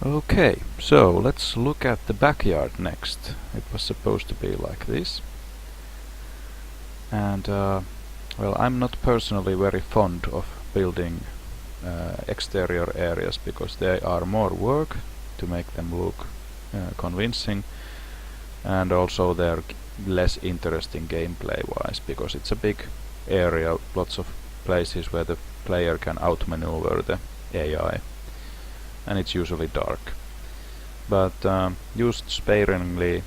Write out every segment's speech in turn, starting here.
Okay, so let's look at the backyard next. It was supposed to be like this. And well, I'm not personally very fond of building exterior areas because they are more work to make them look convincing, and also they're less interesting gameplay wise because it's a big area, lots of places where the player can outmaneuver the AI, and it's usually dark. But used sparingly,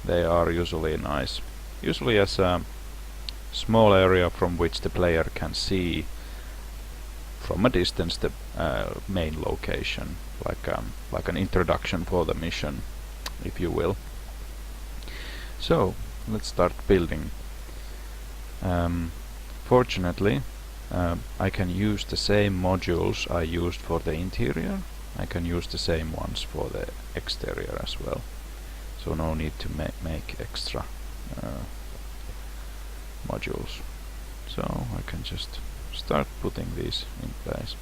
they are usually nice. Usually as a small area from which the player can see from a distance the main location, like an introduction for the mission, if you will. So let's start building. Fortunately, I can use the same modules I used for the interior. I can use the same ones for the exterior as well. So no need to make extra modules. So I can just start putting these in place.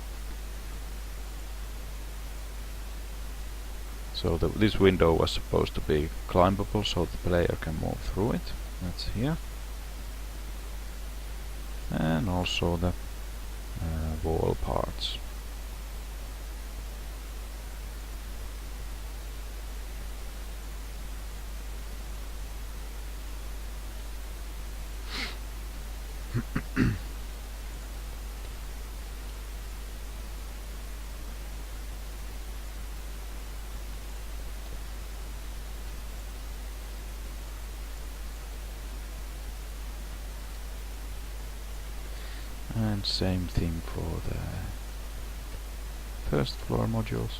So this window was supposed to be climbable so the player can move through it. That's here. And also the wall parts. And same thing for the first floor modules.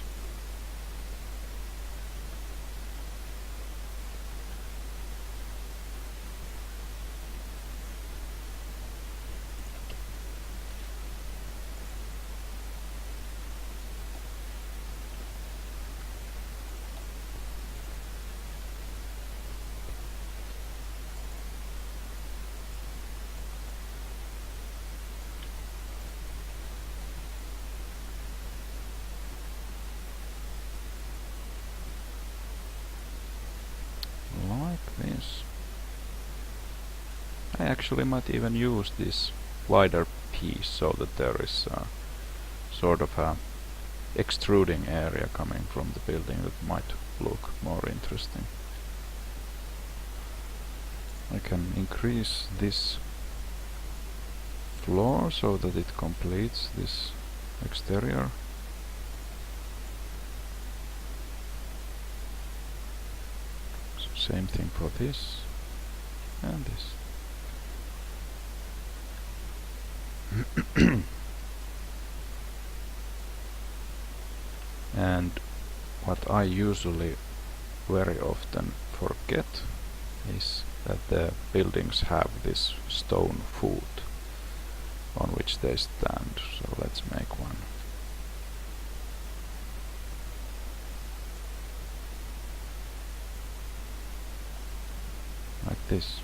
Like this. I actually might even use this wider piece so that there is sort of a extruding area coming from the building that might look more interesting. I can increase this floor so that it completes this exterior. So same thing for this and this. And what I usually very often forget is that the buildings have this stone foot on which they stand. So let's make one. Like this.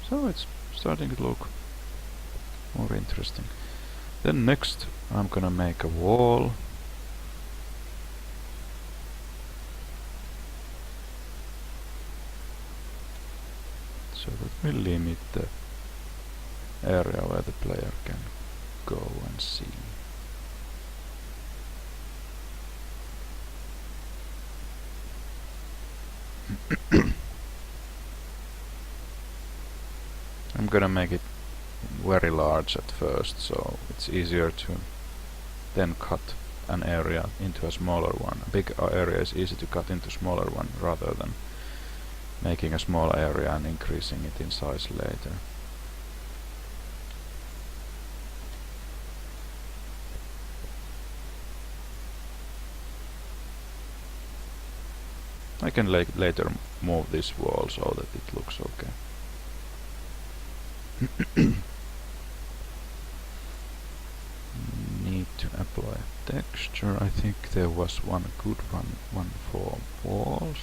So it's starting to look more interesting. Then next I'm gonna make a wall. So that will limit the area where the player can go and see. I'm gonna make it very large at first, so it's easier to then cut an area into a smaller one. A big area is easy to cut into a smaller one rather than making a small area and increasing it in size later. I can later move this wall so that it looks okay. Need to apply texture. I think there was one good one for walls.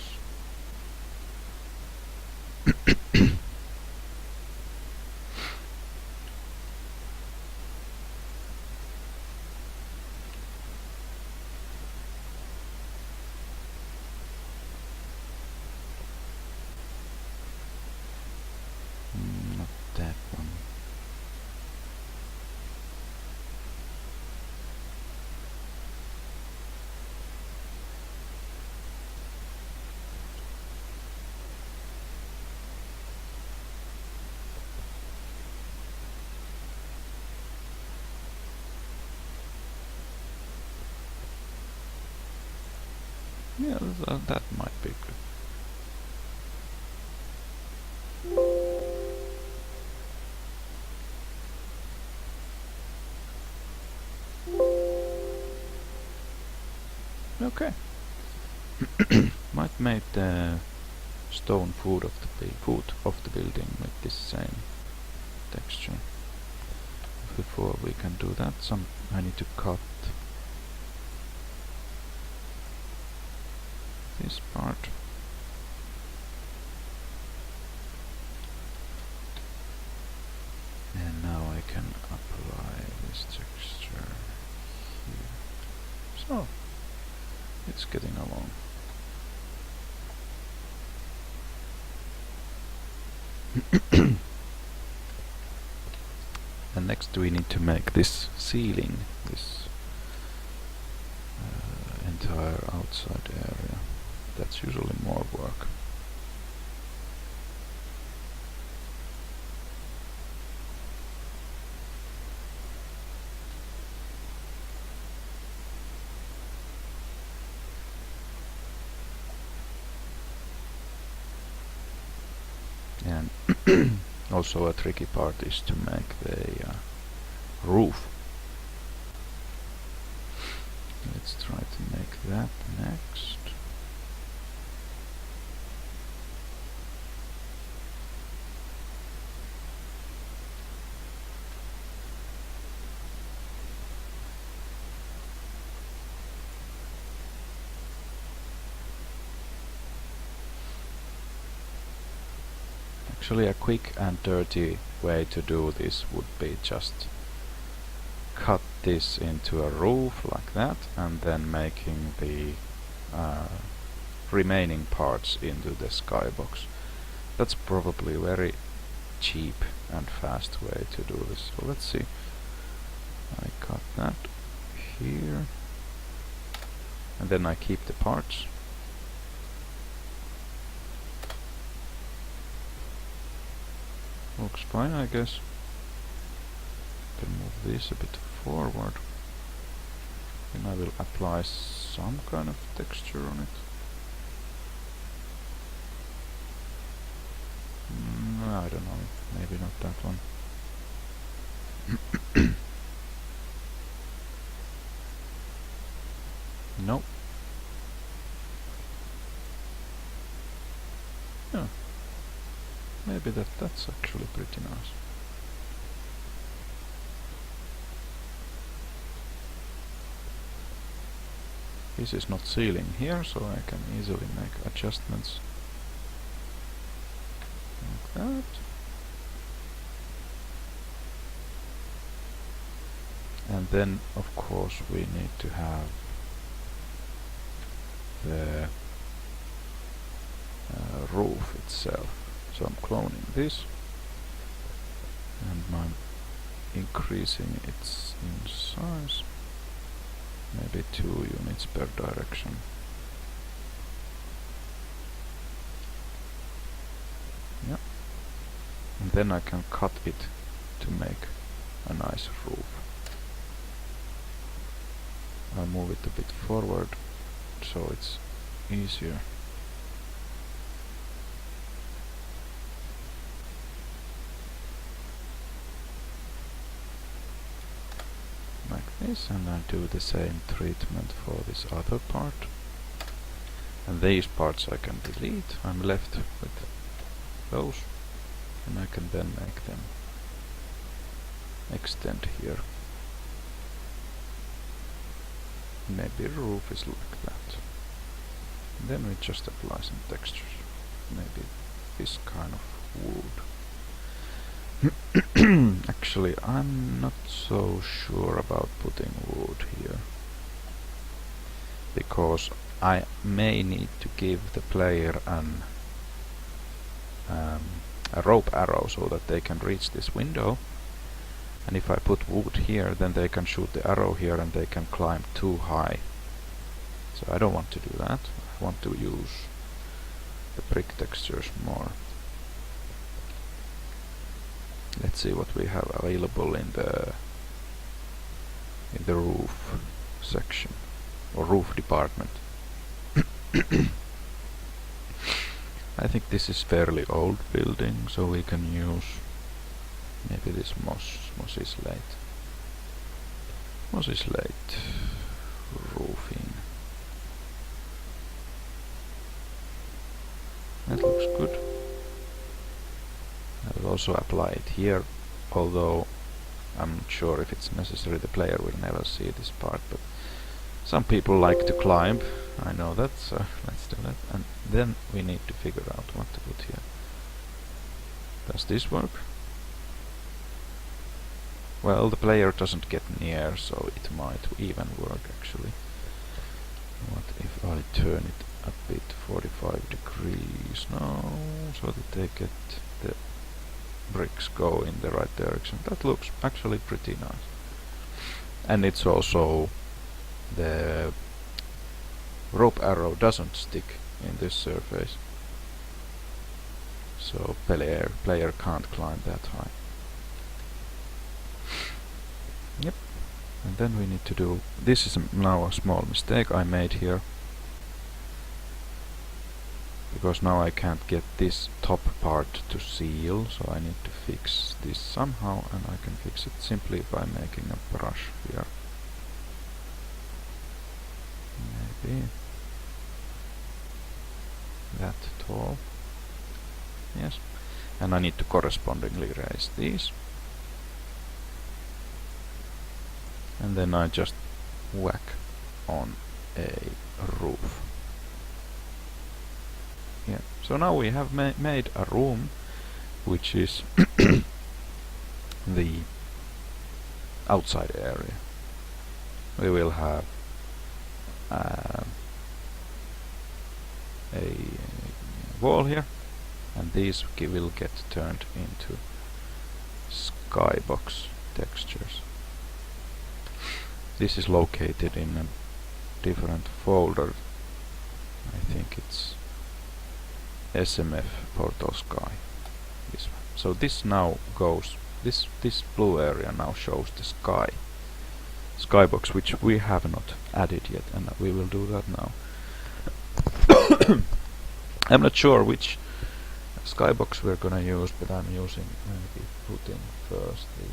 Yeah, that might be good. Okay. Might make the stone foot of the building with this same texture. Before we can do that, I need to cut this part. And now I can apply this texture here. So, it's getting along. And next we need to make this ceiling, this entire outside area. That's usually more work. And also a tricky part is to make the roof. Let's try to make that next. Actually, a quick and dirty way to do this would be just cut this into a roof like that, and then making the remaining parts into the skybox. That's probably a very cheap and fast way to do this. So let's see. I cut that here, and then I keep the parts. Looks fine, I guess. Can move this a bit forward. Then I will apply some kind of texture on it. I don't know, maybe not that one. Nope. Yeah. Maybe that's actually pretty nice. This is not ceiling here, so I can easily make adjustments like that. And then, of course, we need to have the roof itself. So I'm cloning this, and I'm increasing its in size, maybe 2 units per direction. Yeah. And then I can cut it to make a nice roof. I'll move it a bit forward so it's easier. Like this, and I do the same treatment for this other part. And these parts I can delete. I'm left with those, and I can then make them extend here. Maybe roof is like that. And then we just apply some textures. Maybe this kind of wood. Actually, I'm not so sure about putting wood here, because I may need to give the player a rope arrow so that they can reach this window. And if I put wood here, then they can shoot the arrow here and they can climb too high. So I don't want to do that. I want to use the brick textures more. Let's see what we have available in the roof section, or roof department. I think this is fairly old building, so we can use maybe this mossy slate. Mossy slate roofing. That looks good. I will also apply it here, although I'm not sure if it's necessary. The player will never see this part, but some people like to climb. I know that, so let's do that. And then we need to figure out what to put here. Does this work? Well, the player doesn't get near, so it might even work actually. What if I turn it a bit 45 degrees now, so that they get the bricks go in the right direction? That looks actually pretty nice. And it's also the rope arrow doesn't stick in this surface, so player can't climb that high. Yep. And then we need to do, this is now a small mistake I made here, because now I can't get this top part to seal, so I need to fix this somehow, and I can fix it simply by making a brush here. Maybe that tall. Yes. And I need to correspondingly raise these. And then I just whack on a roof. Yeah. So now we have made a room which is the outside area. We will have a wall here, and these will get turned into skybox textures. This is located in a different folder. I think it's SMF Portal Sky. This one. So this now goes, this blue area now shows the skybox, which we have not added yet, and we will do that now. I'm not sure which skybox we're gonna use, but I'm using maybe putting first the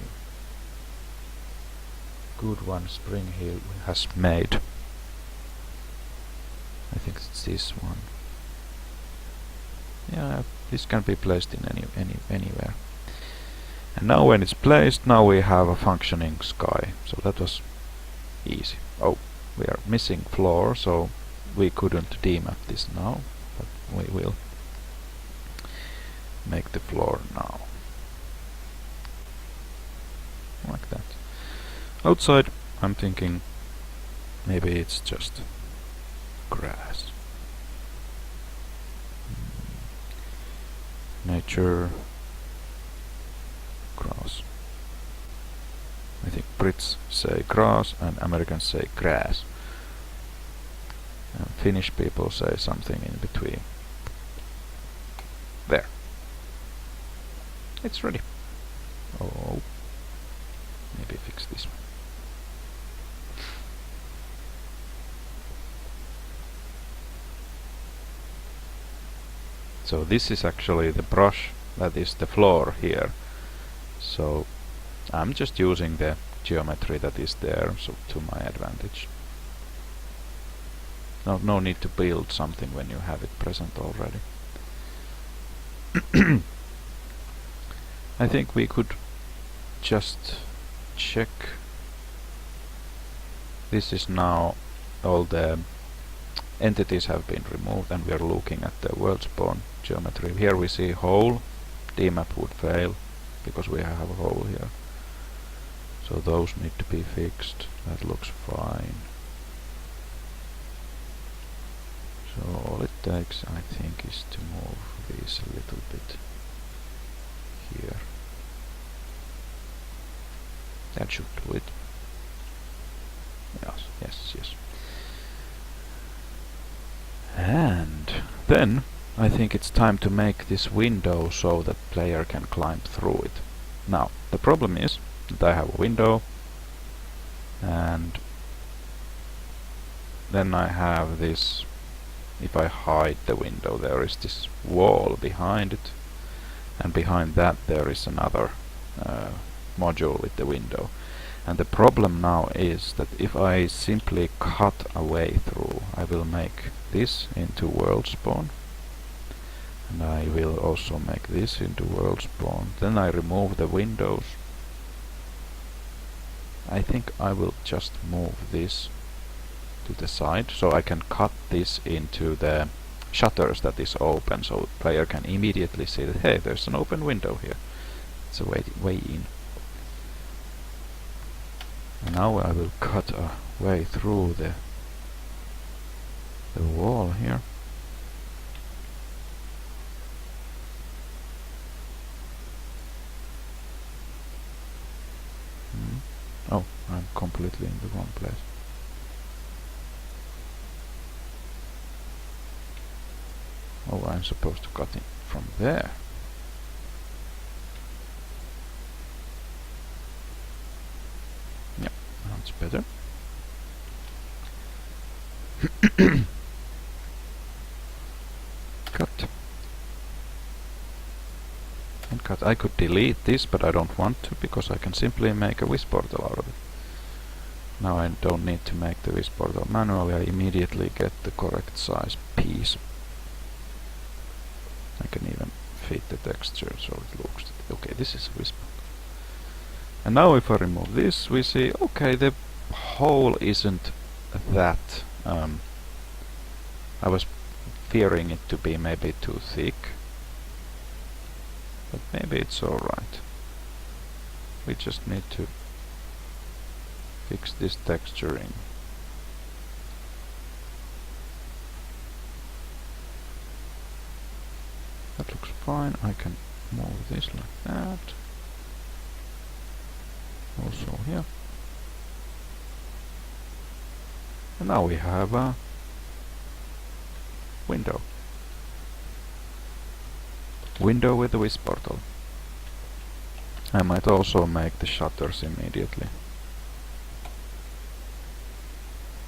good one Spring Hill has made. I think it's this one. Yeah, this can be placed in anywhere. And now when it's placed, now we have a functioning sky. So that was easy. Oh, we are missing floor, so we couldn't demap this now, but we will make the floor now. Like that. Outside, I'm thinking maybe it's just grass. Nature, grass. I think Brits say grass and Americans say grass. And Finnish people say something in between. There. It's ready. Oh, maybe fix this one. So this is actually the brush that is the floor here. So I'm just using the geometry that is there, so to my advantage. No need to build something when you have it present already. I think we could just check. This is now all the entities have been removed, and we are looking at the world spawn geometry. Here we see hole. DMAP would fail because we have a hole here. So those need to be fixed. That looks fine. So all it takes, I think, is to move these a little bit here. That should do it. Yes. And then I think it's time to make this window so that player can climb through it. Now the problem is that I have a window, and then I have this if I hide the window, there is this wall behind it, and behind that there is another module with the window. And the problem now is that if I simply cut a way through, I will make this into world spawn, and I will also make this into world spawn. Then I remove the windows. I think I will just move this to the side, so I can cut this into the shutters that is open, so the player can immediately see that, hey, there's an open window here. It's a way in. And now I will cut a way through the wall here. Oh, I'm completely in the wrong place. Oh, I'm supposed to cut it from there. Yeah, that's better. Cut. And cut. I could delete this, but I don't want to, because I can simply make a wish portal out of it. Now I don't need to make the wish portal manually, I immediately get the correct size piece. I can even fit the texture so it looks, okay, this is a wish portal. And now if I remove this, we see, okay, the hole isn't that, I was fearing it to be maybe too thick, but maybe it's alright. We just need to fix this texturing. That looks fine. I can move this like that. Also here. And now we have a window. Window with a wish portal. I might also make the shutters immediately.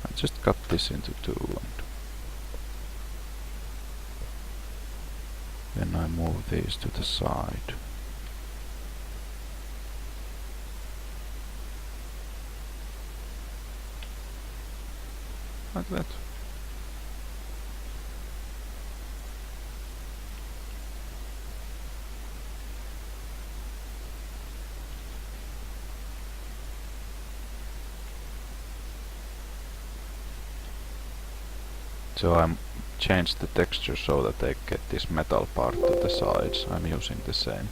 I just cut this into two, and then I move these to the side. Like that. So I'm changed the texture so that I get this metal part to the sides. I'm using the same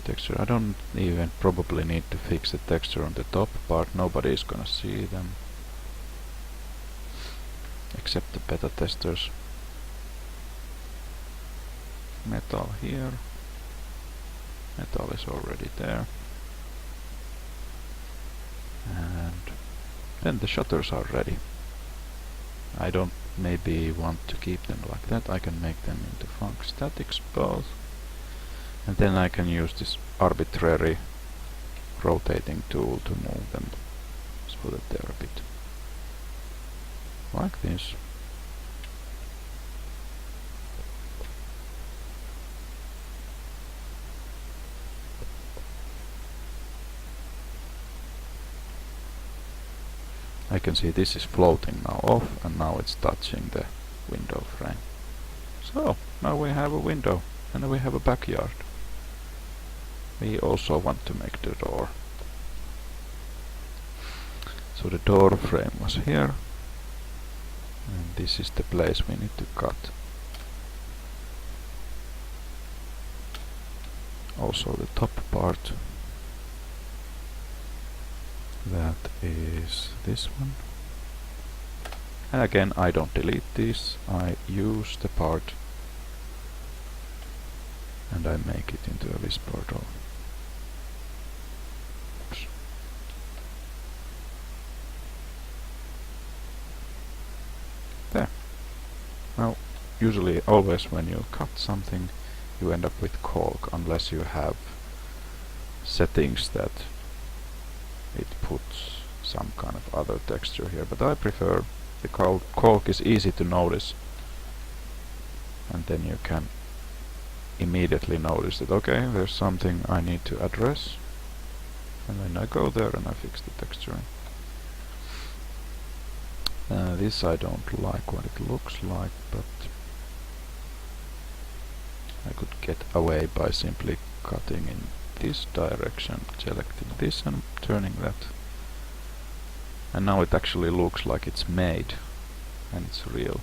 texture. I don't even probably need to fix the texture on the top part. Nobody is gonna see them except the beta testers. Metal here. Metal is already there. And then the shutters are ready. I don't maybe want to keep them like that. I can make them into func statics both. And then I can use this arbitrary rotating tool to move them so that they're a bit like this. I can see this is floating now off, and now it's touching the window frame. So now we have a window, and then we have a backyard. We also want to make the door. So the door frame was here, and this is the place we need to cut. Also the top part. That is this one. And again, I don't delete this, I use the part and I make it into a wish portal. Oops. There. Now, usually always when you cut something you end up with caulk, unless you have settings that it puts some kind of other texture here, but I prefer The caulk is easy to notice, and then you can immediately notice that, okay, there's something I need to address, and then I go there and I fix the texturing. This I don't like what it looks like, but I could get away by simply cutting in this direction, selecting this and turning that. And now it actually looks like it's made and it's real.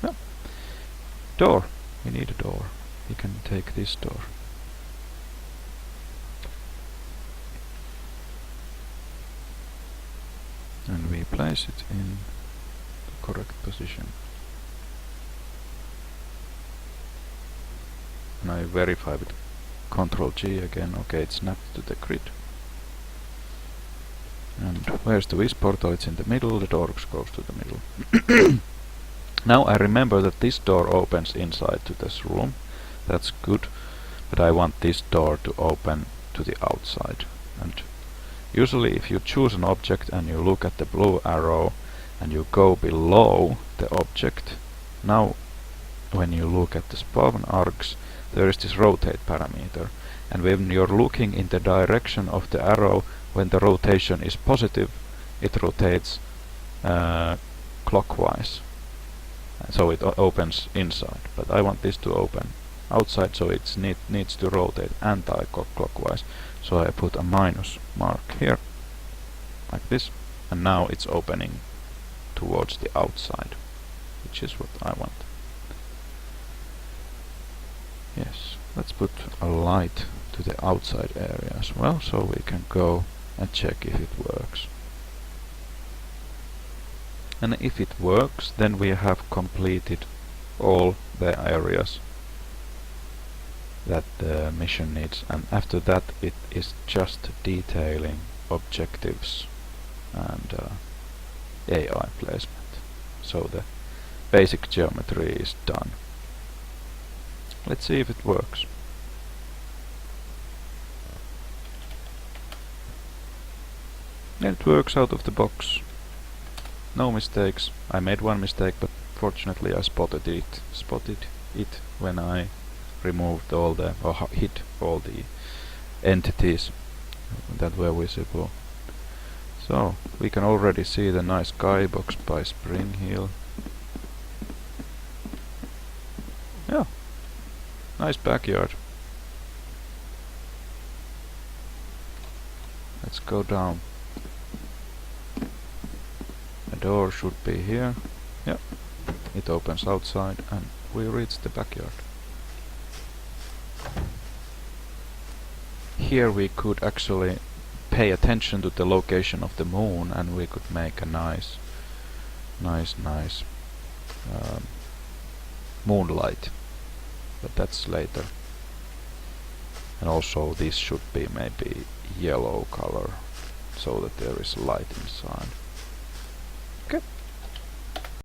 Yeah. Door. We need a door. We can take this door. And we place it in the correct position. And I verify with Ctrl G again. Okay, it's snapped to the grid. And where's the wisp portal? It's in the middle. The door goes to the middle. Now I remember that this door opens inside to this room. That's good. But I want this door to open to the outside. And usually if you choose an object and you look at the blue arrow and you go below the object, now when you look at the spawn arcs, there is this rotate parameter, and when you're looking in the direction of the arrow, when the rotation is positive, it rotates clockwise, so it opens inside. But I want this to open outside, so it needs to rotate anti-clockwise. So I put a minus mark here, like this, and now it's opening towards the outside, which is what I want. Yes, let's put a light to the outside area as well, so we can go and check if it works. And if it works, then we have completed all the areas that the mission needs, and after that it is just detailing, objectives and AI placement. So the basic geometry is done. Let's see if it works. And it works out of the box. No mistakes. I made one mistake, but fortunately I spotted it when I removed all the, or hit all the entities that were visible. So we can already see the nice skybox by Spring Hill. Yeah, nice backyard. Let's go down. The door should be here. Yeah, it opens outside and we reach the backyard. Here we could actually pay attention to the location of the moon, and we could make a nice moonlight, but that's later. And also this should be maybe yellow color, so that there is light inside.